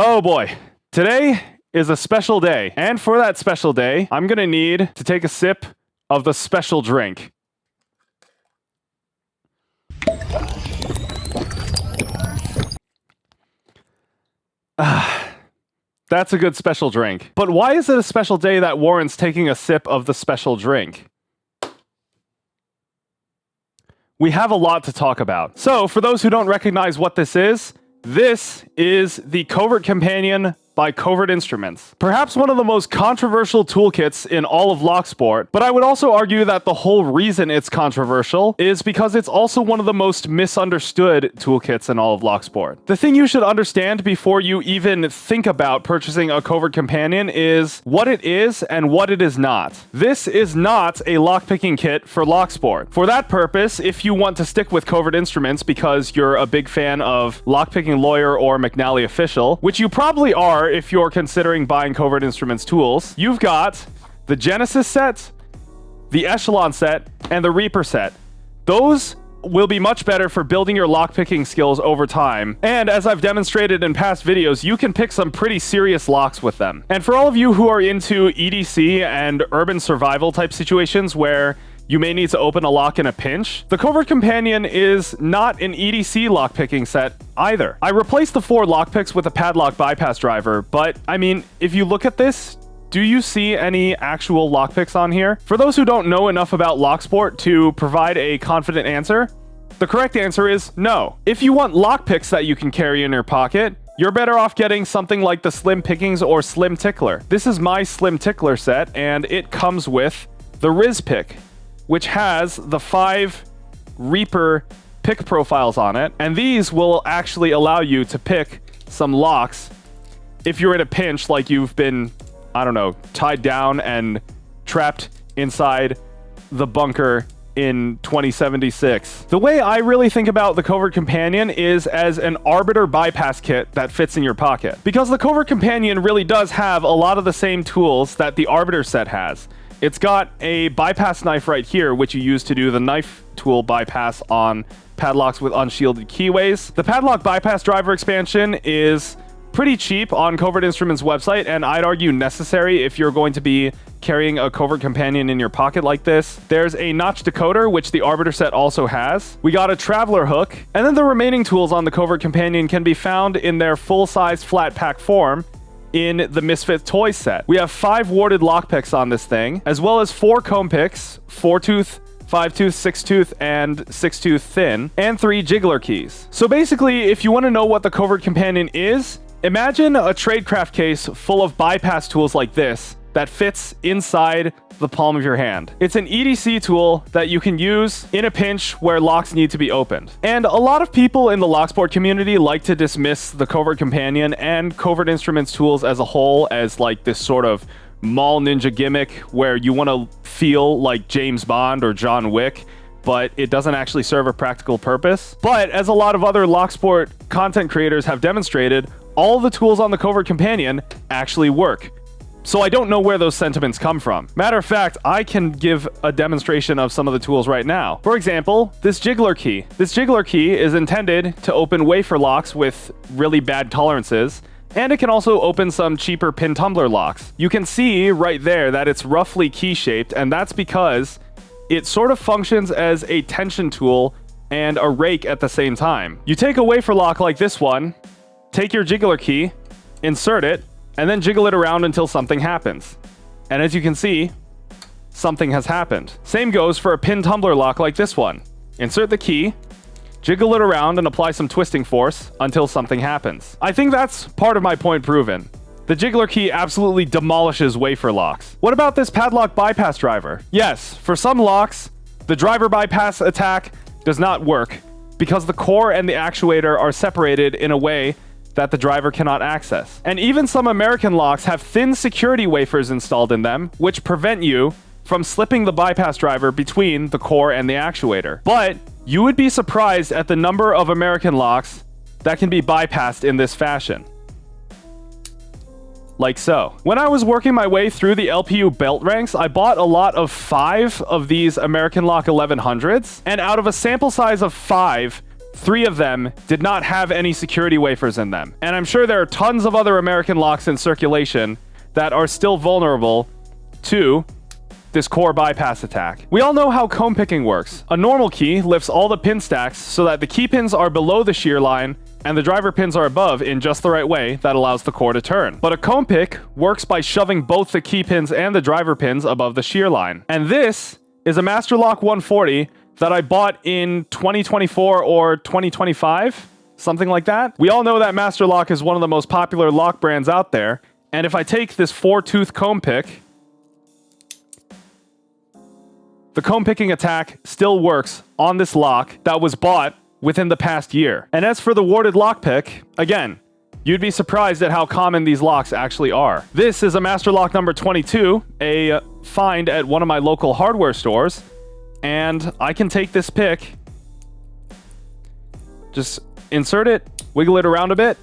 Oh boy. Today is a special day. And for that special day, I'm gonna need to take a sip of the special drink. That's a good special drink. But why is it a special day that warrants taking a sip of the special drink? We have a lot to talk about. So, for those who don't recognize what this is the Covert Companion by Covert Instruments. Perhaps one of the most controversial toolkits in all of Locksport, but I would also argue that the whole reason it's controversial is because it's also one of the most misunderstood toolkits in all of Locksport. The thing you should understand before you even think about purchasing a Covert Companion is what it is and what it is not. This is not a lockpicking kit for Locksport. For that purpose, if you want to stick with Covert Instruments because you're a big fan of Lockpicking Lawyer or McNally Official, which you probably are if you're considering buying Covert Instruments tools, you've got the Genesis set, the Echelon set, and the Reaper set. Those will be much better for building your lockpicking skills over time. And as I've demonstrated in past videos, you can pick some pretty serious locks with them. And for all of you who are into EDC and urban survival type situations where you may need to open a lock in a pinch, the Covert Companion is not an EDC lockpicking set either. I replaced the 4 lockpicks with a Padlock bypass driver, but I mean, if you look at this, do you see any actual lockpicks on here? For those who don't know enough about Locksport to provide a confident answer, the correct answer is no. If you want lockpicks that you can carry in your pocket, you're better off getting something like the Slim Pickings or Slim Tickler. This is my Slim Tickler set, and it comes with the Riz Pick, which has the 5 Reaper pick profiles on it, and these will actually allow you to pick some locks if you're in a pinch, like you've been, I don't know, tied down and trapped inside the bunker in 2076. The way I really think about the Covert Companion is as an Arbiter bypass kit that fits in your pocket. Because the Covert Companion really does have a lot of the same tools that the Arbiter set has. It's got a bypass knife right here, which you use to do the knife tool bypass on padlocks with unshielded keyways. The Padlock bypass driver expansion is pretty cheap on Covert Instruments' website, and I'd argue necessary if you're going to be carrying a Covert Companion in your pocket like this. There's a notch decoder, which the Arbiter set also has. We got a Traveler hook, and then the remaining tools on the Covert Companion can be found in their full-size flat pack form in the Misfit Toys set. We have 5 warded lockpicks on this thing, as well as 4 comb picks, 4-tooth, 5-tooth, 6-tooth, and 6-tooth thin, and 3 jiggler keys. So basically, if you want to know what the Covert Companion is, imagine a tradecraft case full of bypass tools like this that fits inside the palm of your hand. It's an EDC tool that you can use in a pinch where locks need to be opened. And a lot of people in the Locksport community like to dismiss the Covert Companion and Covert Instruments tools as a whole as like this sort of mall ninja gimmick where you want to feel like James Bond or John Wick, but it doesn't actually serve a practical purpose. But as a lot of other Locksport content creators have demonstrated, all the tools on the Covert Companion actually work. So I don't know where those sentiments come from. Matter of fact, I can give a demonstration of some of the tools right now. For example, this jiggler key. This jiggler key is intended to open wafer locks with really bad tolerances, and it can also open some cheaper pin tumbler locks. You can see right there that it's roughly key-shaped, and that's because it sort of functions as a tension tool and a rake at the same time. You take a wafer lock like this one, take your jiggler key, insert it, and then jiggle it around until something happens. And as you can see, something has happened. Same goes for a pin tumbler lock like this one. Insert the key, jiggle it around, and apply some twisting force until something happens. I think that's part of my point proven. The jiggler key absolutely demolishes wafer locks. What about this Padlock bypass driver? Yes, for some locks, the driver bypass attack does not work because the core and the actuator are separated in a way that the driver cannot access. And even some American locks have thin security wafers installed in them, which prevent you from slipping the bypass driver between the core and the actuator. But you would be surprised at the number of American locks that can be bypassed in this fashion. Like so. When I was working my way through the LPU belt ranks, I bought a lot of 5 of these American Lock 1100s, and out of a sample size of 5, 3 of them did not have any security wafers in them. And I'm sure there are tons of other American locks in circulation that are still vulnerable to this core bypass attack. We all know how comb picking works. A normal key lifts all the pin stacks so that the key pins are below the shear line and the driver pins are above in just the right way that allows the core to turn. But a comb pick works by shoving both the key pins and the driver pins above the shear line. And this is a Master Lock 140 that I bought in 2024 or 2025, something like that. We all know that Master Lock is one of the most popular lock brands out there. And if I take this 4-tooth comb pick, the comb picking attack still works on this lock that was bought within the past year. And as for the warded lockpick, again, you'd be surprised at how common these locks actually are. This is a Master Lock number 22, a find at one of my local hardware stores, and I can take this pick, just insert it, wiggle it around a bit,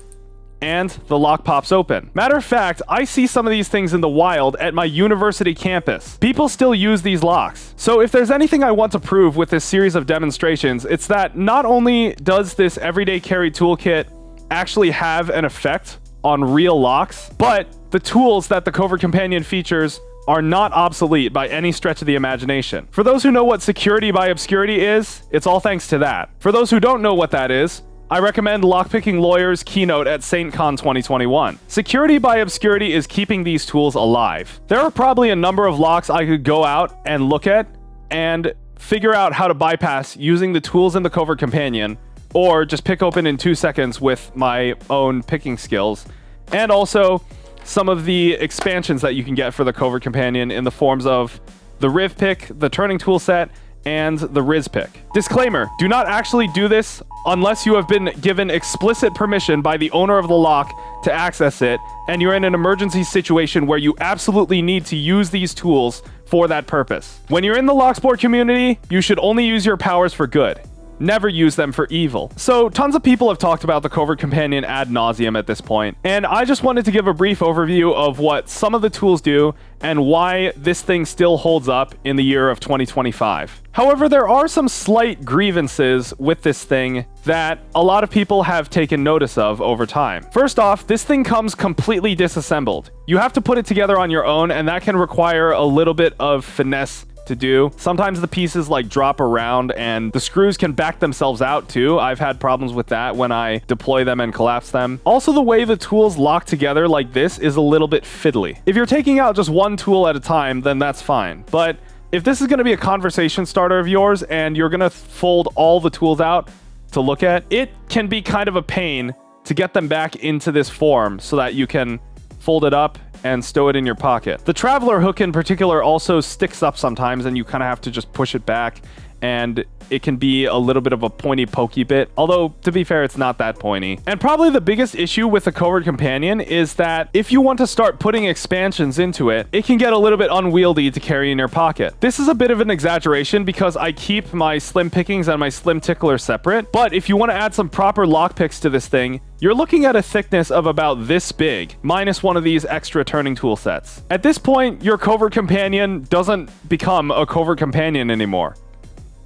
and the lock pops open. Matter of fact, I see some of these things in the wild at my university campus. People still use these locks. So if there's anything I want to prove with this series of demonstrations, it's that not only does this everyday carry toolkit actually have an effect on real locks, but the tools that the Covert Companion features are not obsolete by any stretch of the imagination. For those who know what security by obscurity is, it's all thanks to that. For those who don't know what that is, I recommend Lockpicking Lawyer's keynote at SaintCon 2021. Security by obscurity is keeping these tools alive. There are probably a number of locks I could go out and look at and figure out how to bypass using the tools in the Covert Companion, or just pick open in 2 seconds with my own picking skills. And also some of the expansions that you can get for the Covert Companion in the forms of the Riv pick, the turning tool set, and the Riz pick. Disclaimer, do not actually do this unless you have been given explicit permission by the owner of the lock to access it, and you're in an emergency situation where you absolutely need to use these tools for that purpose. When you're in the Locksport community, you should only use your powers for good. Never use them for evil. So tons of people have talked about the Covert Companion ad nauseum at this point, and I just wanted to give a brief overview of what some of the tools do and why this thing still holds up in the year of 2025. However, there are some slight grievances with this thing that a lot of people have taken notice of over time. First off, this thing comes completely disassembled. You have to put it together on your own, and that can require a little bit of finesse to do. Sometimes the pieces like drop around and the screws can back themselves out too. I've had problems with that when I deploy them and collapse them. Also, the way the tools lock together like this is a little bit fiddly. If you're taking out just one tool at a time, then that's fine. But if this is going to be a conversation starter of yours and you're going to fold all the tools out to look at, it can be kind of a pain to get them back into this form so that you can fold it up and stow it in your pocket. The traveler hook in particular also sticks up sometimes, and you kind of have to just push it back, and it can be a little bit of a pointy pokey bit, although to be fair, it's not that pointy. And probably the biggest issue with the Covert Companion is that if you want to start putting expansions into it, it can get a little bit unwieldy to carry in your pocket. This is a bit of an exaggeration because I keep my slim pickings and my slim tickler separate, but if you want to add some proper lock picks to this thing, you're looking at a thickness of about this big, minus one of these extra turning tool sets. At this point, your Covert Companion doesn't become a Covert Companion anymore.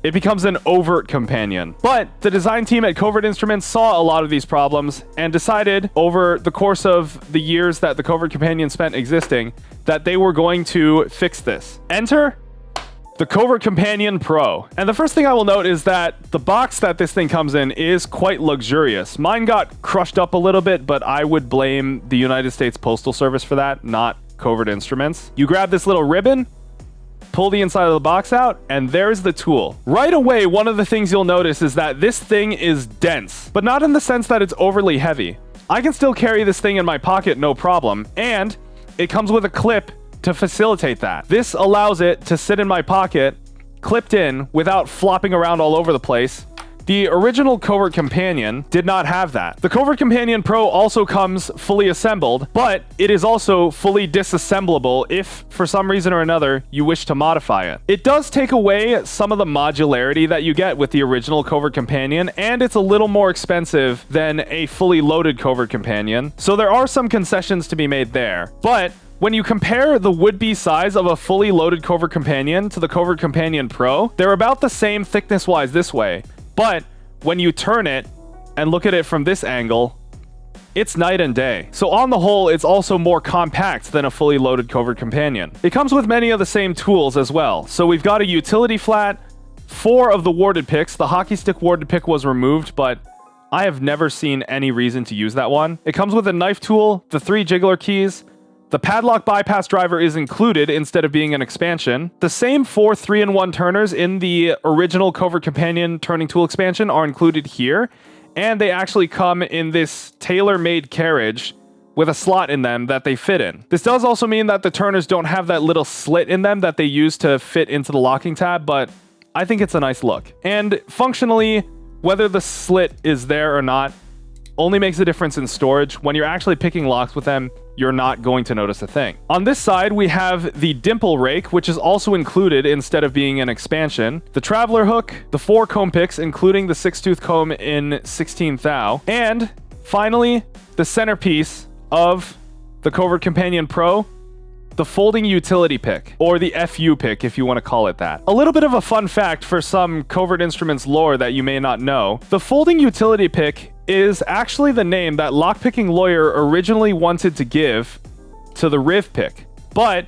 It becomes an overt companion. But the design team at Covert Instruments saw a lot of these problems and decided over the course of the years that the Covert Companion spent existing that they were going to fix this. Enter the Covert Companion Pro. And the first thing I will note is that the box that this thing comes in is quite luxurious. Mine got crushed up a little bit, but I would blame the United States Postal Service for that, not Covert Instruments. You grab this little ribbon, pull the inside of the box out, and there's the tool. Right away, one of the things you'll notice is that this thing is dense, but not in the sense that it's overly heavy. I can still carry this thing in my pocket no problem, and it comes with a clip to facilitate that. This allows it to sit in my pocket, clipped in, without flopping around all over the place. The original Covert Companion did not have that. The Covert Companion Pro also comes fully assembled, but it is also fully disassemblable if, for some reason or another, you wish to modify it. It does take away some of the modularity that you get with the original Covert Companion, and it's a little more expensive than a fully loaded Covert Companion, so there are some concessions to be made there. But when you compare the would-be size of a fully loaded Covert Companion to the Covert Companion Pro, they're about the same thickness-wise this way. But when you turn it and look at it from this angle, it's night and day. So on the whole, it's also more compact than a fully loaded Covert Companion. It comes with many of the same tools as well. So we've got a utility flat, 4 of the warded picks. The hockey stick warded pick was removed, but I have never seen any reason to use that one. It comes with a knife tool, the 3 jiggler keys. The padlock bypass driver is included instead of being an expansion. The same 4 3-in-1 turners in the original Covert Companion turning tool expansion are included here, and they actually come in this tailor-made carriage with a slot in them that they fit in. This does also mean that the turners don't have that little slit in them that they use to fit into the locking tab, but I think it's a nice look. And functionally, whether the slit is there or not only makes a difference in storage. When you're actually picking locks with them, you're not going to notice a thing. On this side, we have the dimple rake, which is also included instead of being an expansion, the traveler hook, the 4 comb picks, including the 6-tooth comb in 16 thou, and finally, the centerpiece of the Covert Companion Pro, the folding utility pick, or the FU pick if you want to call it that. A little bit of a fun fact for some Covert Instruments lore that you may not know, the folding utility pick is actually the name that lockpicking lawyer originally wanted to give to the Riv pick, but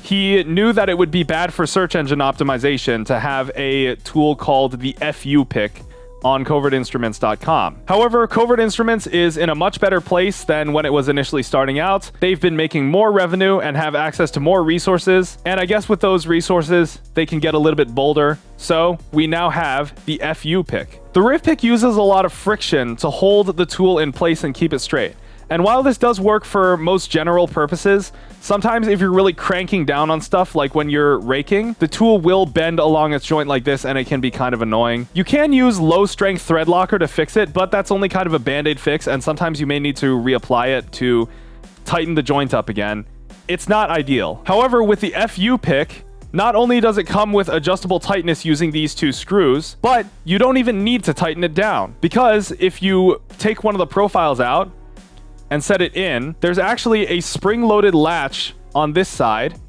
he knew that it would be bad for search engine optimization to have a tool called the FU pick on covertinstruments.com. However, Covert Instruments is in a much better place than when it was initially starting out. They've been making more revenue and have access to more resources, and I guess with those resources, they can get a little bit bolder. So we now have the FU pick. The Riv pick uses a lot of friction to hold the tool in place and keep it straight. And while this does work for most general purposes, sometimes if you're really cranking down on stuff, like when you're raking, the tool will bend along its joint like this and it can be kind of annoying. You can use low strength thread locker to fix it, but that's only kind of a band-aid fix, and sometimes you may need to reapply it to tighten the joint up again. It's not ideal. However, with the FU pick, not only does it come with adjustable tightness using these 2 screws, but you don't even need to tighten it down, because if you take one of the profiles out and set it in, there's actually a spring-loaded latch on this side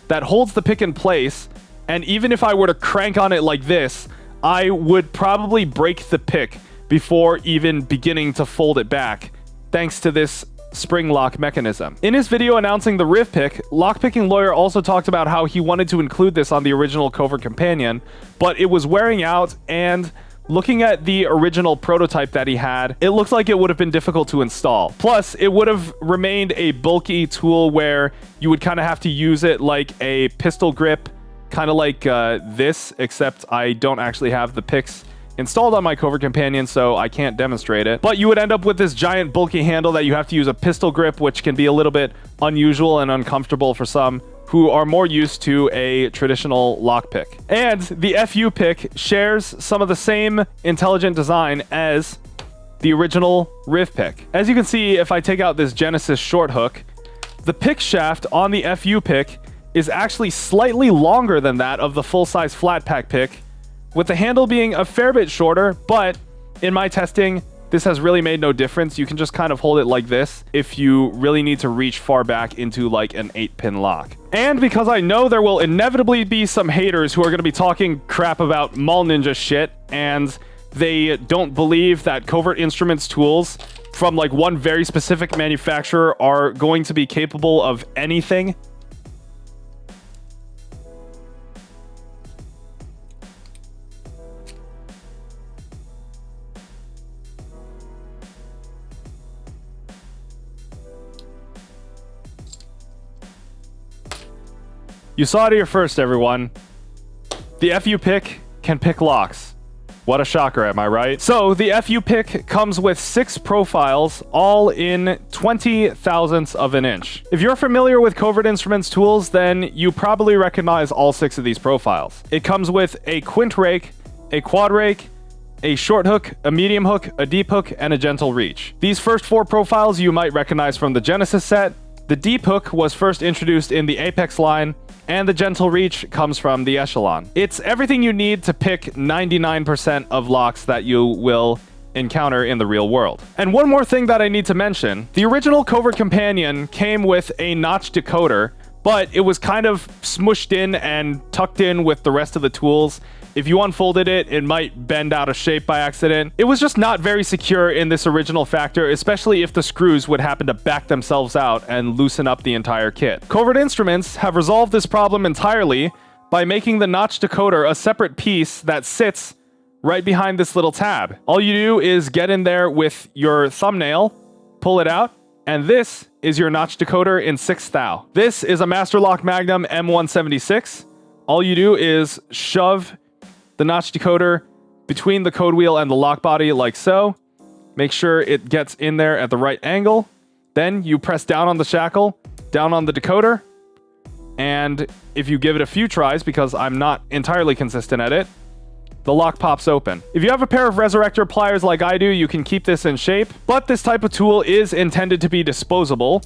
that holds the pick in place, and even if I were to crank on it like this, I would probably break the pick before even beginning to fold it back, thanks to this spring lock mechanism. In his video announcing the Riv pick, Lockpicking Lawyer also talked about how he wanted to include this on the original Covert Companion, but it was wearing out, and looking at the original prototype that he had, it looks like it would have been difficult to install. Plus, it would have remained a bulky tool where you would kind of have to use it like a pistol grip, kind of like this, except I don't actually have the picks installed on my Covert Companion, so I can't demonstrate it. But you would end up with this giant bulky handle that you have to use a pistol grip, which can be a little bit unusual and uncomfortable for some who are more used to a traditional lockpick. And the FU pick shares some of the same intelligent design as the original Riv pick. As you can see, if I take out this Genesis short hook, the pick shaft on the FU pick is actually slightly longer than that of the full-size flat pack pick, with the handle being a fair bit shorter, but in my testing, this has really made no difference. You can just kind of hold it like this if you really need to reach far back into like an 8-pin lock. And because I know there will inevitably be some haters who are going to be talking crap about Mall Ninja shit, and they don't believe that Covert Instruments tools from like one very specific manufacturer are going to be capable of anything. You saw it here first, everyone. The FU pick can pick locks. What a shocker, am I right? So the FU pick comes with 6 profiles, all in 20 thousandths of an inch. If you're familiar with Covert Instruments tools, then you probably recognize all 6 of these profiles. It comes with a quint rake, a quad rake, a short hook, a medium hook, a deep hook, and a gentle reach. These first 4 profiles you might recognize from the Genesis set. The deep hook was first introduced in the Apex line, and the gentle reach comes from the Echelon. It's everything you need to pick 99% of locks that you will encounter in the real world. And one more thing that I need to mention, the original Covert Companion came with a notch decoder, but it was kind of smushed in and tucked in with the rest of the tools, If you unfolded it, it might bend out of shape by accident. It was just not very secure in this original factor, especially if the screws would happen to back themselves out and loosen up the entire kit. Covert Instruments have resolved this problem entirely by making the notch decoder a separate piece that sits right behind this little tab. All you do is get in there with your thumbnail, pull it out, and this is your notch decoder in 6 thou. This is a Masterlock Magnum M176. All you do is shove the notch decoder between the code wheel and the lock body like so. Make sure it gets in there at the right angle. Then you press down on the shackle, down on the decoder, and if you give it a few tries, because I'm not entirely consistent at it, the lock pops open. If you have a pair of Resurrector pliers like I do, you can keep this in shape, but this type of tool is intended to be disposable,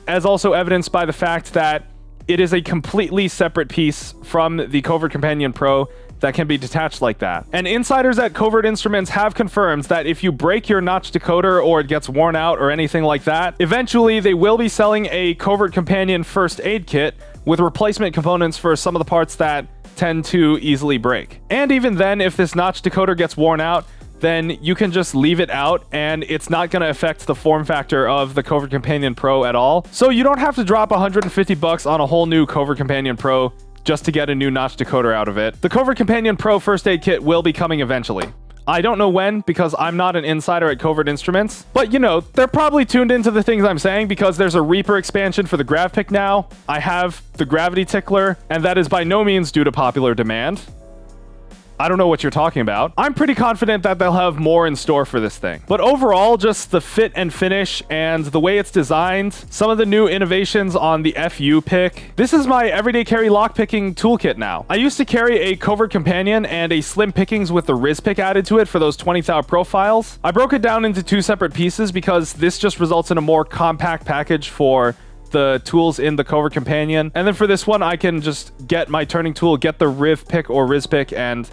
as also evidenced by the fact that it is a completely separate piece from the Covert Companion Pro that can be detached like that. And insiders at Covert Instruments have confirmed that if you break your notch decoder or it gets worn out or anything like that, eventually they will be selling a Covert Companion first aid kit with replacement components for some of the parts that tend to easily break. And even then, if this notch decoder gets worn out, then you can just leave it out and it's not going to affect the form factor of the Covert Companion Pro at all. So you don't have to drop $150 on a whole new Covert Companion Pro just to get a new notch decoder out of it. The Covert Companion Pro first aid kit will be coming eventually. I don't know when, because I'm not an insider at Covert Instruments, but you know, they're probably tuned into the things I'm saying because there's a Reaper expansion for the Grav Pick now. I have the Gravity Tickler, and that is by no means due to popular demand. I don't know what you're talking about. I'm pretty confident that they'll have more in store for this thing. But overall, just the fit and finish and the way it's designed, some of the new innovations on the FU pick. This is my everyday carry lockpicking toolkit now. I used to carry a Covert Companion and a Slim Pickings with the Riz pick added to it for those 20 thou profiles. I broke it down into 2 separate pieces because this just results in a more compact package for the tools in the Covert Companion. And then for this one, I can just get my turning tool, get the Riv pick or Riz pick, and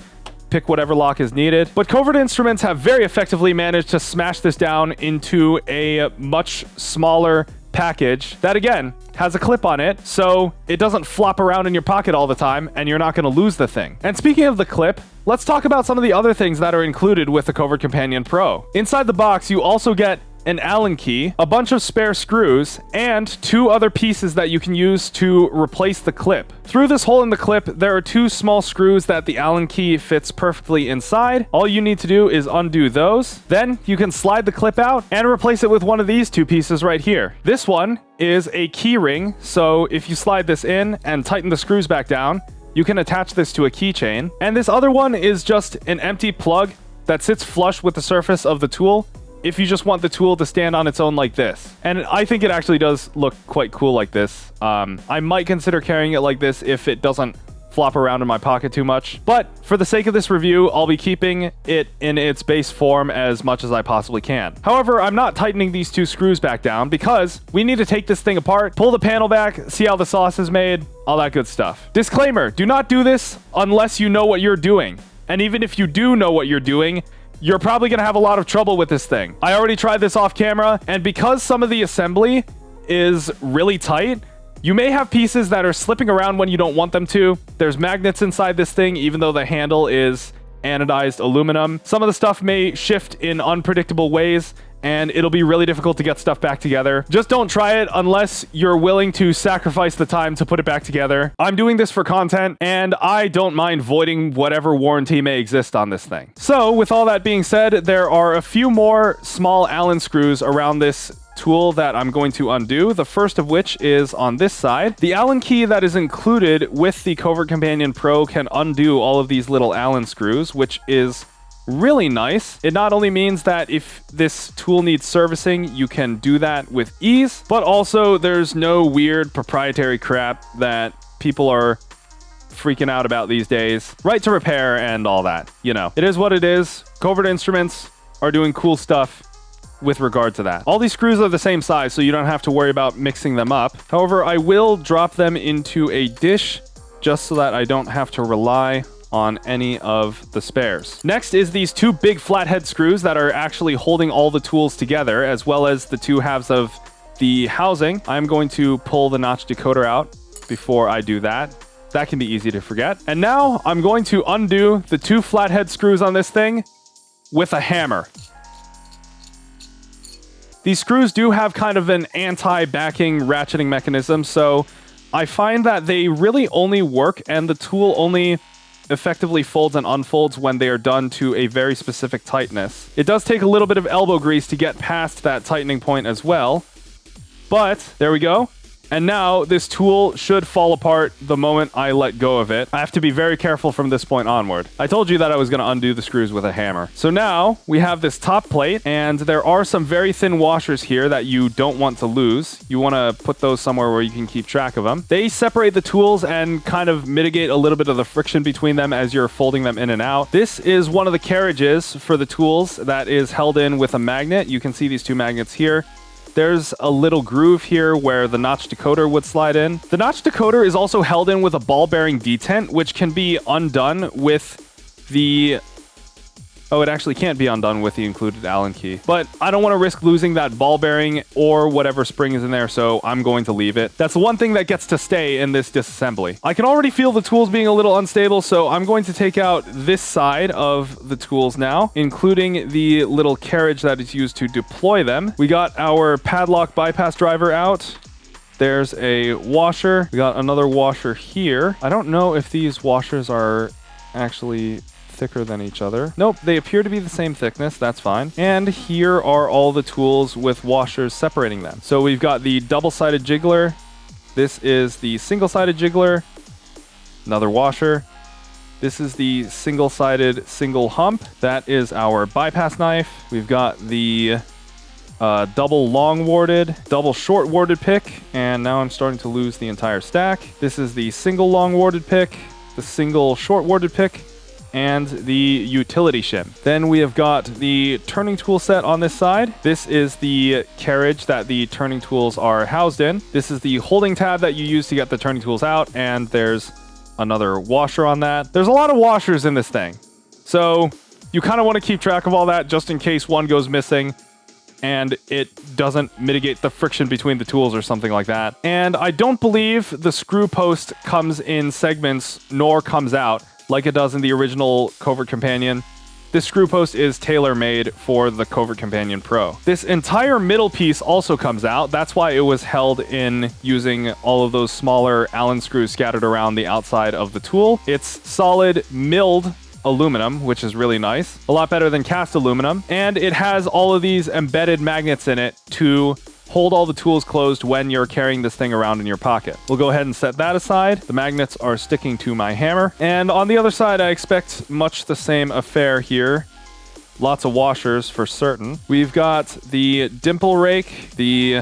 pick whatever lock is needed. But Covert Instruments have very effectively managed to smash this down into a much smaller package that, again, has a clip on it, so it doesn't flop around in your pocket all the time, and you're not going to lose the thing. And speaking of the clip, let's talk about some of the other things that are included with the Covert Companion Pro. Inside the box, you also get an Allen key, a bunch of spare screws, and 2 other pieces that you can use to replace the clip. Through this hole in the clip, there are 2 small screws that the Allen key fits perfectly inside. All you need to do is undo those. Then you can slide the clip out and replace it with one of these 2 pieces right here. This one is a key ring, so if you slide this in and tighten the screws back down, you can attach this to a keychain. And this other one is just an empty plug that sits flush with the surface of the tool if you just want the tool to stand on its own like this. And I think it actually does look quite cool like this. I might consider carrying it like this if it doesn't flop around in my pocket too much. But for the sake of this review, I'll be keeping it in its base form as much as I possibly can. However, I'm not tightening these 2 screws back down because we need to take this thing apart, pull the panel back, see how the sauce is made, all that good stuff. Disclaimer, do not do this unless you know what you're doing. And even if you do know what you're doing, you're probably going to have a lot of trouble with this thing. I already tried this off camera, and because some of the assembly is really tight, you may have pieces that are slipping around when you don't want them to. There's magnets inside this thing, even though the handle is anodized aluminum. Some of the stuff may shift in unpredictable ways, and it'll be really difficult to get stuff back together. Just don't try it unless you're willing to sacrifice the time to put it back together. I'm doing this for content, and I don't mind voiding whatever warranty may exist on this thing. So, with all that being said, there are a few more small Allen screws around this tool that I'm going to undo, the first of which is on this side. The Allen key that is included with the Covert Companion Pro can undo all of these little Allen screws, which is really nice. It not only means that if this tool needs servicing, you can do that with ease, but also there's no weird proprietary crap that people are freaking out about these days. Right to repair and all that. You know, it is what it is. Covert Instruments are doing cool stuff with regard to that. All these screws are the same size, so you don't have to worry about mixing them up. However, I will drop them into a dish just so that I don't have to rely on any of the spares. Next is these 2 big flathead screws that are actually holding all the tools together, as well as the 2 halves of the housing. I'm going to pull the notch decoder out before I do that. That can be easy to forget. And now I'm going to undo the 2 flathead screws on this thing with a hammer. These screws do have kind of an anti-backing ratcheting mechanism, so I find that they really only work and the tool only effectively folds and unfolds when they are done to a very specific tightness. It does take a little bit of elbow grease to get past that tightening point as well, but there we go. And now this tool should fall apart the moment I let go of it. I have to be very careful from this point onward. I told you that I was going to undo the screws with a hammer. So now we have this top plate, and there are some very thin washers here that you don't want to lose. You want to put those somewhere where you can keep track of them. They separate the tools and kind of mitigate a little bit of the friction between them as you're folding them in and out. This is one of the carriages for the tools that is held in with a magnet. You can see these 2 magnets here. There's a little groove here where the notch decoder would slide in. The notch decoder is also held in with a ball bearing detent, which can be undone with the... Oh, it actually can't be undone with the included Allen key. But I don't want to risk losing that ball bearing or whatever spring is in there, so I'm going to leave it. That's the one thing that gets to stay in this disassembly. I can already feel the tools being a little unstable, so I'm going to take out this side of the tools now, including the little carriage that is used to deploy them. We got our padlock bypass driver out. There's a washer. We got another washer here. I don't know if these washers are actually thicker than each other. Nope, they appear to be the same thickness. That's fine. And here are all the tools with washers separating them. So we've got the double-sided jiggler. This is the single-sided jiggler. Another washer. This is the single-sided single hump. That is our bypass knife. We've got the double long warded, double short warded pick, and now I'm starting to lose the entire stack. This is the single long warded pick, the single short warded pick, and the utility shim. Then we have got the turning tool set on this side. This is the carriage that the turning tools are housed in. This is the holding tab that you use to get the turning tools out, and there's another washer on that. There's a lot of washers in this thing, so you kind of want to keep track of all that just in case one goes missing and it doesn't mitigate the friction between the tools or something like that. And I don't believe the screw post comes in segments nor comes out like it does in the original Covert Companion. This screw post is tailor-made for the Covert Companion Pro. This entire middle piece also comes out. That's why it was held in using all of those smaller Allen screws scattered around the outside of the tool. It's solid milled aluminum, which is really nice. A lot better than cast aluminum. And it has all of these embedded magnets in it to hold all the tools closed when you're carrying this thing around in your pocket. We'll go ahead and set that aside. The magnets are sticking to my hammer. And on the other side, I expect much the same affair here. Lots of washers for certain. We've got the dimple rake, the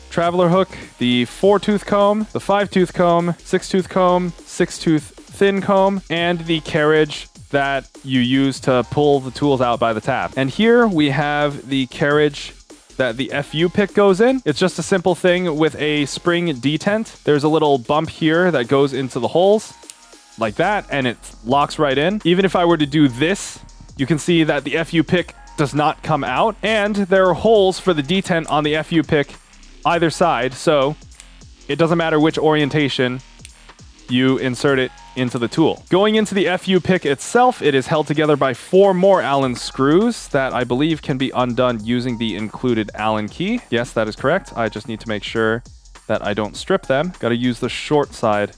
traveler hook, the 4-tooth comb, the 5-tooth comb, 6-tooth comb, 6-tooth thin comb, and the carriage that you use to pull the tools out by the tab. And here we have the carriage that the FU pick goes in. It's just a simple thing with a spring detent. There's a little bump here that goes into the holes like that, and it locks right in. Even if I were to do this, you can see that the FU pick does not come out, and there are holes for the detent on the FU pick either side, so it doesn't matter which orientation you insert it into the tool. Going into the FU pick itself, it is held together by 4 more Allen screws that I believe can be undone using the included Allen key. Yes, that is correct. I just need to make sure that I don't strip them. Got to use the short side.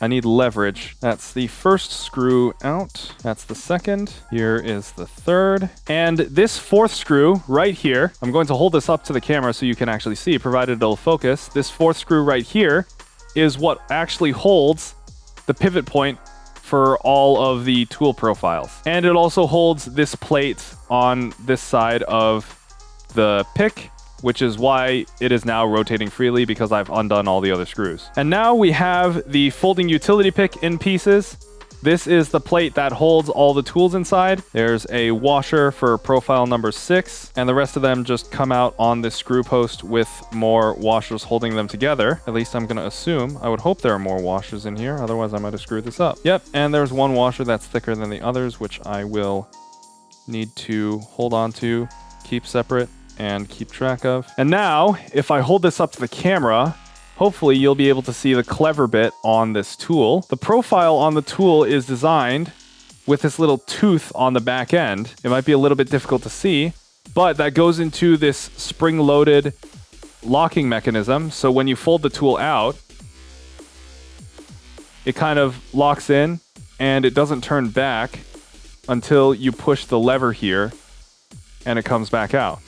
I need leverage. That's the first screw out. That's the second. Here is the third. And this 4th screw right here, I'm going to hold this up to the camera so you can actually see, provided it'll focus. This 4th screw right here is what actually holds the pivot point for all of the tool profiles. And it also holds this plate on this side of the pick, which is why it is now rotating freely because I've undone all the other screws. And now we have the folding utility pick in pieces. This is the plate that holds all the tools inside. There's a washer for profile number 6, and the rest of them just come out on this screw post with more washers holding them together. At least I'm gonna assume. I would hope there are more washers in here, otherwise I might have screwed this up. Yep, and there's one washer that's thicker than the others, which I will need to hold on to, keep separate, and keep track of. And now, if I hold this up to the camera, hopefully you'll be able to see the clever bit on this tool. The profile on the tool is designed with this little tooth on the back end. It might be a little bit difficult to see, but that goes into this spring-loaded locking mechanism. So when you fold the tool out, it kind of locks in and it doesn't turn back until you push the lever here and it comes back out.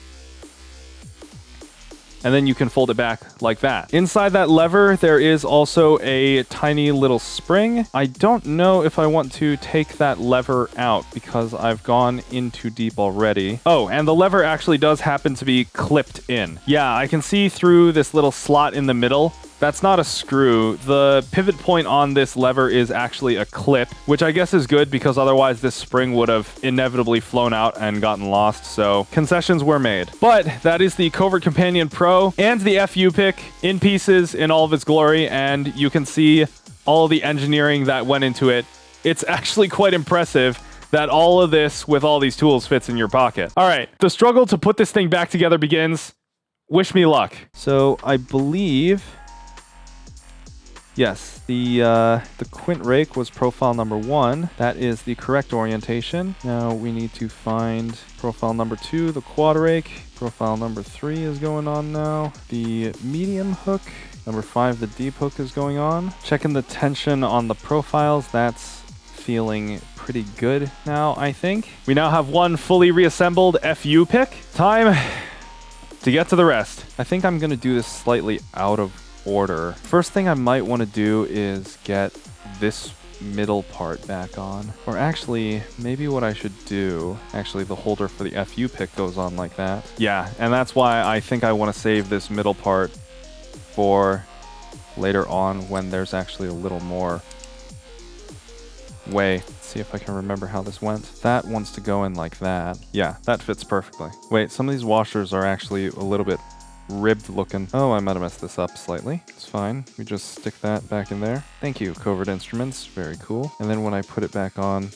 And then you can fold it back like that. Inside that lever, there is also a tiny little spring. I don't know if I want to take that lever out because I've gone in too deep already. Oh, and the lever actually does happen to be clipped in. Yeah, I can see through this little slot in the middle. That's not a screw. The pivot point on this lever is actually a clip, which I guess is good because otherwise this spring would have inevitably flown out and gotten lost, so concessions were made. But that is the Covert Companion Pro and the FU pick in pieces in all of its glory, and you can see all the engineering that went into it. It's actually quite impressive that all of this with all these tools fits in your pocket. All right, the struggle to put this thing back together begins. Wish me luck. So I believe... yes, the quint rake was profile number 1. That is the correct orientation. Now we need to find profile number 2, the quad rake. Profile number 3 is going on now. The medium hook. Number 5, the deep hook is going on. Checking the tension on the profiles. That's feeling pretty good now, I think. We now have one fully reassembled FU pick. Time to get to the rest. I think I'm going to do this slightly out of order. First thing I might want to do is get this middle part back on. Or actually, maybe what I should do, actually the holder for the FU pick goes on like that. Yeah, and that's why I think I want to save this middle part for later on when there's actually a little more way. Let's see if I can remember how this went. That wants to go in like that. Yeah, that fits perfectly. Wait, some of these washers are actually a little bit ribbed looking. Oh, I might have messed this up slightly. It's fine. We just stick that back in there. Thank you, Covert Instruments. Very cool. And then when I put it back on,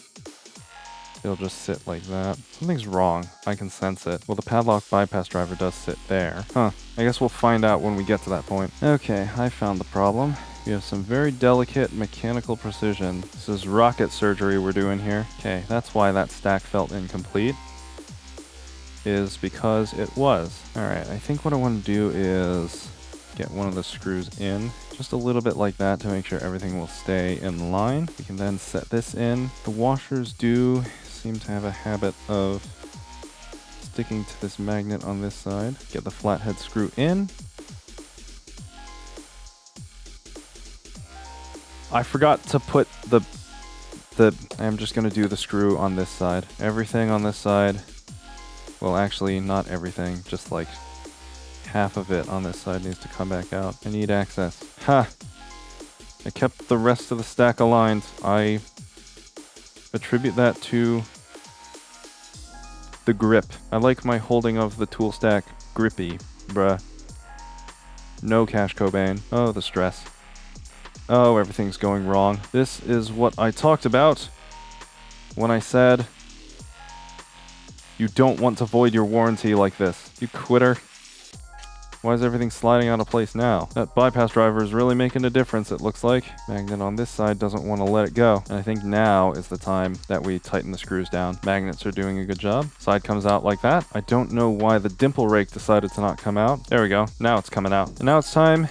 it'll just sit like that. Something's wrong. I can sense it. Well, the padlock bypass driver does sit there. Huh. I guess we'll find out when we get to that point. Okay, I found the problem. We have some very delicate mechanical precision. This is rocket surgery we're doing here. Okay, that's why that stack felt incomplete. Is because it was. Alright, I think what I want to do is get one of the screws in, just a little bit like that to make sure everything will stay in line. We can then set this in. The washers do seem to have a habit of sticking to this magnet on this side. Get the flathead screw in. I forgot to put I'm just going to do the screw on this side. Everything on this side. Well, actually, not everything. Just like half of it on this side needs to come back out. I need access. Ha! I kept the rest of the stack aligned. I attribute that to the grip. I like my holding of the tool stack grippy, bruh. No Cash Cobain. Oh, the stress. Oh, everything's going wrong. This is what I talked about when I said you don't want to void your warranty like this. You quitter. Why is everything sliding out of place now? That bypass driver is really making a difference, it looks like. Magnet on this side doesn't want to let it go. And I think now is the time that we tighten the screws down. Magnets are doing a good job. Side comes out like that. I don't know why the dimple rake decided to not come out. There we go. Now it's coming out. And now it's time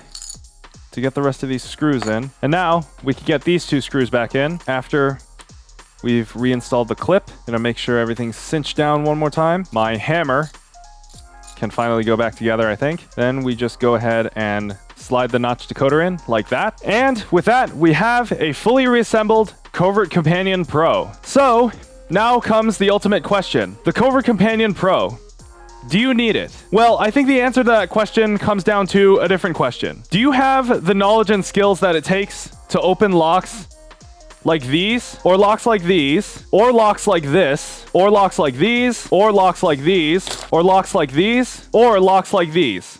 to get the rest of these screws in. And now we can get these two screws back in after we've reinstalled the clip. Gonna make sure everything's cinched down one more time. My hammer can finally go back together, I think. Then we just go ahead and slide the notch decoder in like that. And with that, we have a fully reassembled Covert Companion Pro. So now comes the ultimate question. The Covert Companion Pro. Do you need it? Well, I think the answer to that question comes down to a different question. Do you have the knowledge and skills that it takes to open locks like these, or locks like these, or locks like this, or locks like these, or locks like these, or locks like these, or locks like these?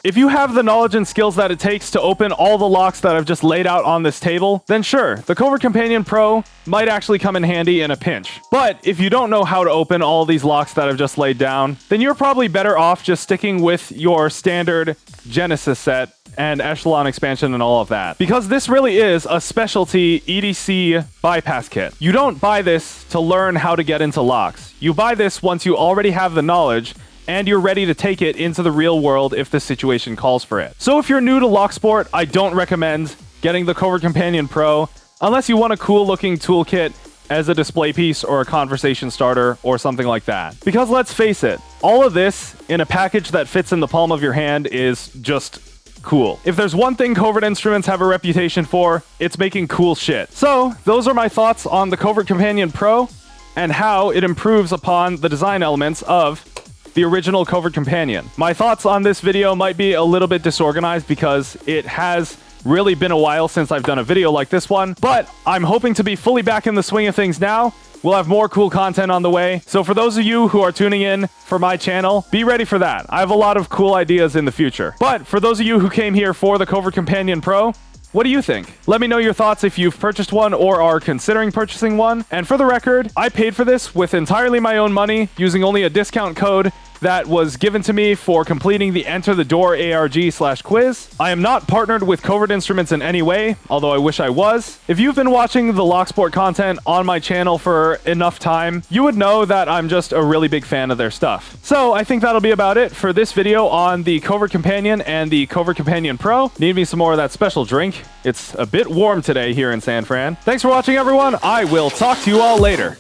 If you have the knowledge and skills that it takes to open all the locks that I've just laid out on this table, then sure, the Covert Companion Pro might actually come in handy in a pinch. But if you don't know how to open all these locks that I've just laid down, then you're probably better off just sticking with your standard Genesis set and echelon expansion and all of that. Because this really is a specialty EDC bypass kit. You don't buy this to learn how to get into locks. You buy this once you already have the knowledge and you're ready to take it into the real world if the situation calls for it. So if you're new to Locksport, I don't recommend getting the Covert Companion Pro unless you want a cool looking toolkit as a display piece or a conversation starter or something like that. Because let's face it, all of this in a package that fits in the palm of your hand is just cool. If there's one thing Covert Instruments have a reputation for, it's making cool shit. So those are my thoughts on the Covert Companion Pro and how it improves upon the design elements of the original Covert Companion. My thoughts on this video might be a little bit disorganized because it has really been a while since I've done a video like this one, but I'm hoping to be fully back in the swing of things now. We'll have more cool content on the way. So for those of you who are tuning in for my channel, be ready for that. I have a lot of cool ideas in the future. But for those of you who came here for the Covert Companion Pro, what do you think? Let me know your thoughts if you've purchased one or are considering purchasing one. And for the record, I paid for this with entirely my own money using only a discount code that was given to me for completing the Enter the Door ARG/quiz. I am not partnered with Covert Instruments in any way, although I wish I was. If you've been watching the Locksport content on my channel for enough time, you would know that I'm just a really big fan of their stuff. So I think that'll be about it for this video on the Covert Companion and the Covert Companion Pro. Need me some more of that special drink. It's a bit warm today here in San Fran. Thanks for watching, everyone. I will talk to you all later.